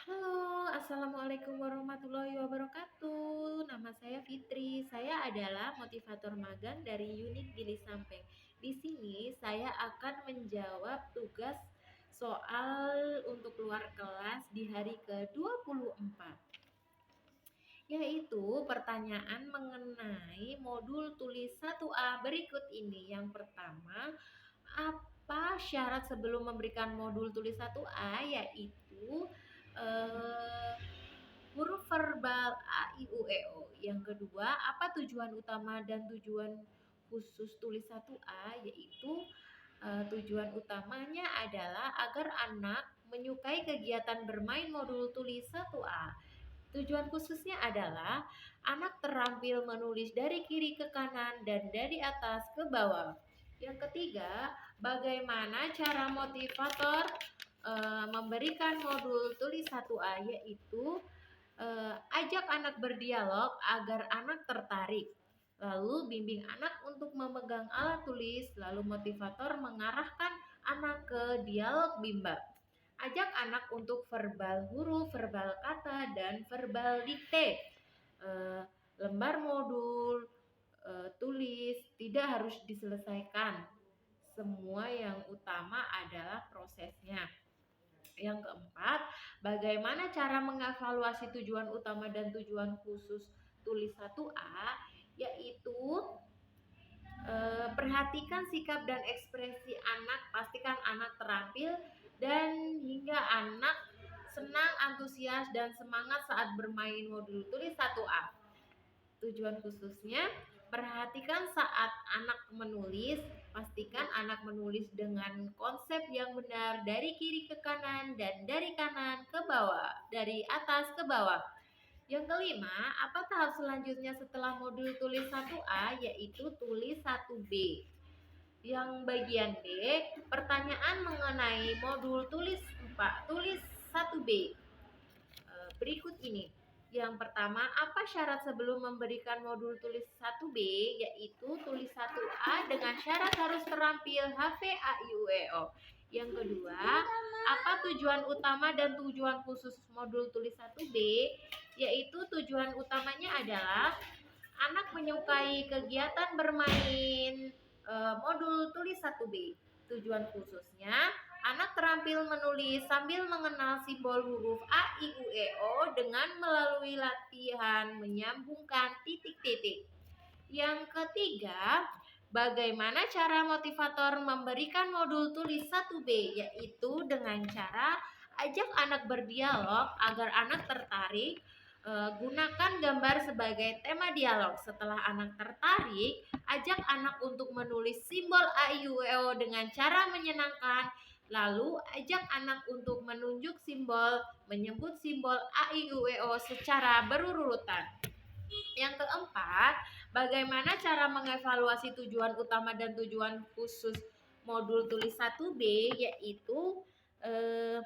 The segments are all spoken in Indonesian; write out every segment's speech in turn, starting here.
Halo, assalamualaikum warahmatullahi wabarakatuh. Nama saya Fitri. Saya adalah motivator magang dari unit Gili Sampeng. Di sini saya akan menjawab tugas soal untuk luar kelas di hari ke-24, yaitu pertanyaan mengenai modul tulis 1A berikut ini. Yang pertama, apa syarat sebelum memberikan modul tulis 1A, yaitu eh, huruf verbal A, I, U, E, O. Yang kedua, apa tujuan utama dan tujuan khusus tulis 1A, yaitu tujuan utamanya adalah agar anak menyukai kegiatan bermain modul tulis 1A. Tujuan khususnya adalah anak terampil menulis dari kiri ke kanan dan dari atas ke bawah. Yang ketiga, bagaimana cara motivator memberikan modul tulis 1A, yaitu ajak anak berdialog agar anak tertarik. Lalu bimbing anak untuk memegang alat tulis, lalu motivator mengarahkan anak ke dialog bimbang. Ajak anak untuk verbal huruf, verbal kata, dan verbal dikte. Eh, Lembar modul tulis tidak harus diselesaikan. Semua yang utama adalah prosesnya. Yang keempat, bagaimana cara mengevaluasi tujuan utama dan tujuan khusus tulis 1A, yaitu perhatikan sikap dan ekspresi anak, pastikan anak terampil dan hingga anak senang, antusias dan semangat saat bermain modul tulis 1A. Tujuan khususnya, perhatikan saat anak menulis, pastikan anak menulis dengan konsep yang benar dari kiri ke kanan dan dari kanan ke bawah, dari atas ke bawah. Yang kelima, apa tahap selanjutnya setelah modul tulis 1A, yaitu tulis 1B. Yang bagian D, pertanyaan mengenai modul tulis 4, tulis 1B. Berikut ini. Yang pertama, apa syarat sebelum memberikan modul tulis 1B, yaitu tulis 1A dengan syarat harus terampil HVAIUEO. Yang kedua, apa tujuan utama dan tujuan khusus modul tulis 1B, yaitu tujuan utamanya adalah anak menyukai kegiatan bermain modul tulis 1B. Tujuan khususnya, anak terampil menulis sambil mengenal simbol huruf A, I, U, E, O dengan melalui latihan menyambungkan titik-titik. Yang ketiga, bagaimana cara motivator memberikan modul tulis 1B, yaitu dengan cara ajak anak berdialog agar anak tertarik. Gunakan gambar sebagai tema dialog. Setelah anak tertarik, ajak anak untuk menulis simbol A, I, U, E, O dengan cara menyenangkan. Lalu ajak anak untuk menunjuk simbol, menyebut simbol A, I, U, E, O secara berurutan. Yang keempat, bagaimana cara mengevaluasi tujuan utama dan tujuan khusus modul tulis 1B, yaitu eh,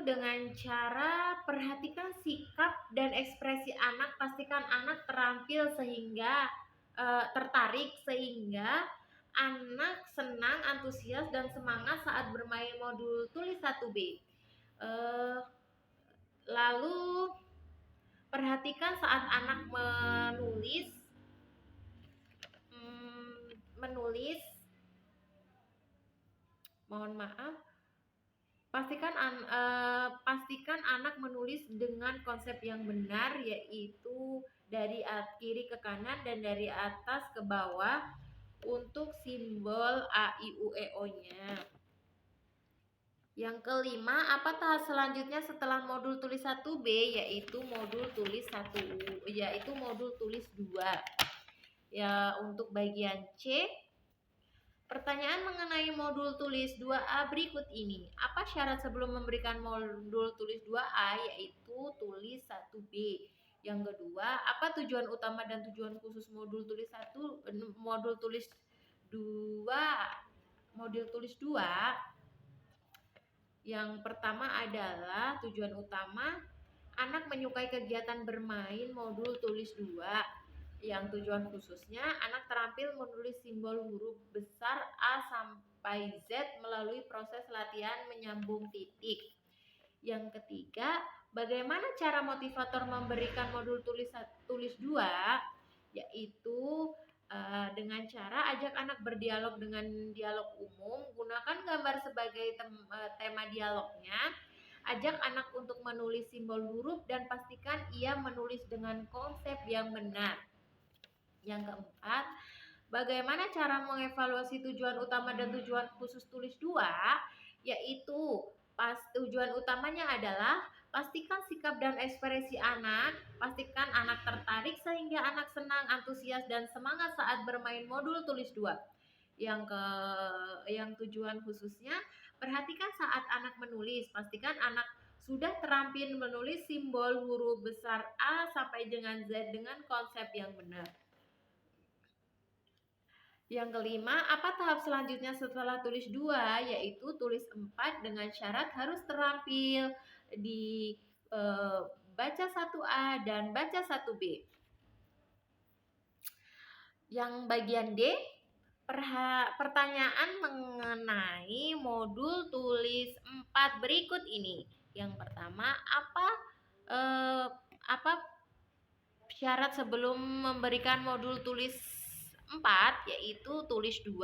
dengan cara perhatikan sikap dan ekspresi anak, pastikan anak terampil sehingga tertarik, sehingga anak senang, antusias dan semangat saat bermain modul tulis 1B. Lalu perhatikan saat anak menulis menulis mohon maaf, pastikan anak menulis dengan konsep yang benar, yaitu dari kiri ke kanan dan dari atas ke bawah untuk simbol A, I, U, E, O-nya. Yang kelima, apa tahap selanjutnya setelah modul tulis 1B, yaitu modul tulis 1U, yaitu modul tulis 2. Ya, untuk bagian C, pertanyaan mengenai modul tulis 2A berikut ini. Apa syarat sebelum memberikan modul tulis 2A, yaitu tulis 1B. Yang kedua, apa tujuan utama dan tujuan khusus modul tulis 2, modul tulis 2. Yang pertama adalah tujuan utama, anak menyukai kegiatan bermain modul tulis 2. Yang tujuan khususnya, anak terampil menulis simbol huruf besar A sampai Z melalui proses latihan menyambung titik. Yang ketiga, bagaimana cara motivator memberikan modul tulis 2, yaitu dengan cara ajak anak berdialog dengan dialog umum, gunakan gambar sebagai tema dialognya, ajak anak untuk menulis simbol huruf dan pastikan ia menulis dengan konsep yang benar. Yang keempat, bagaimana cara mengevaluasi tujuan utama dan tujuan khusus tulis 2, yaitu tujuan utamanya adalah pastikan sikap dan ekspresi anak, pastikan anak tertarik sehingga anak senang, antusias dan semangat saat bermain modul tulis 2. Yang tujuan khususnya, perhatikan saat anak menulis, pastikan anak sudah terampil menulis simbol huruf besar A sampai dengan Z dengan konsep yang benar. Yang kelima, apa tahap selanjutnya setelah tulis 2, yaitu tulis 4 dengan syarat harus terampil di baca 1A dan baca 1B. Yang bagian D, pertanyaan mengenai modul tulis 4 berikut ini. Yang pertama, apa syarat sebelum memberikan modul tulis 4, yaitu tulis 2.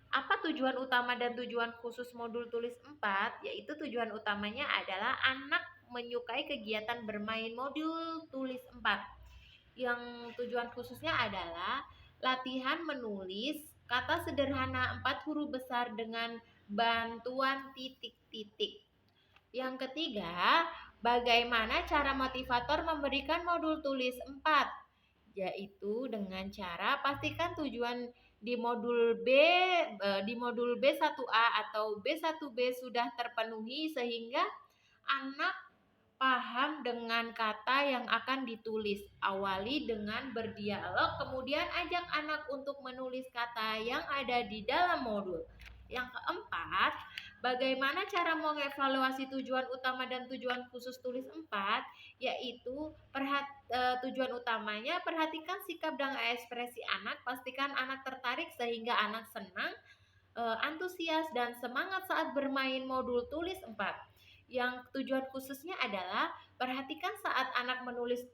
Apa tujuan utama dan tujuan khusus modul tulis 4, yaitu tujuan utamanya adalah anak menyukai kegiatan bermain modul tulis 4. Yang tujuan khususnya adalah latihan menulis kata sederhana 4 huruf besar dengan bantuan titik-titik. Yang ketiga, bagaimana cara motivator memberikan modul tulis 4, yaitu dengan cara pastikan tujuan di modul B 1A atau B1B sudah terpenuhi sehingga anak paham dengan kata yang akan ditulis. Awali dengan berdialog, kemudian ajak anak untuk menulis kata yang ada di dalam modul. Yang keempat, bagaimana cara mengevaluasi tujuan utama dan tujuan khusus tulis 4, yaitu tujuan utamanya perhatikan sikap dan ekspresi anak, pastikan anak tertarik sehingga anak senang, antusias dan semangat saat bermain modul tulis 4. Yang tujuan khususnya adalah perhatikan saat anak menulis,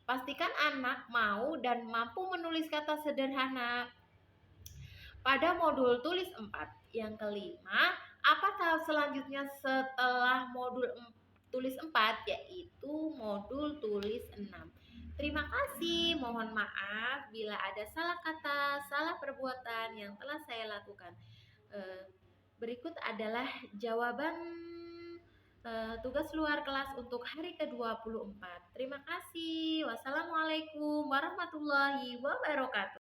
pastikan anak mau dan mampu menulis kata sederhana pada modul tulis 4. Yang kelima, apa tahap selanjutnya setelah modul tulis 4, yaitu modul tulis 6. Terima kasih, mohon maaf bila ada salah kata, salah perbuatan yang telah saya lakukan. Berikut adalah jawaban tugas luar kelas untuk hari ke-24. Terima kasih. Wassalamualaikum warahmatullahi wabarakatuh.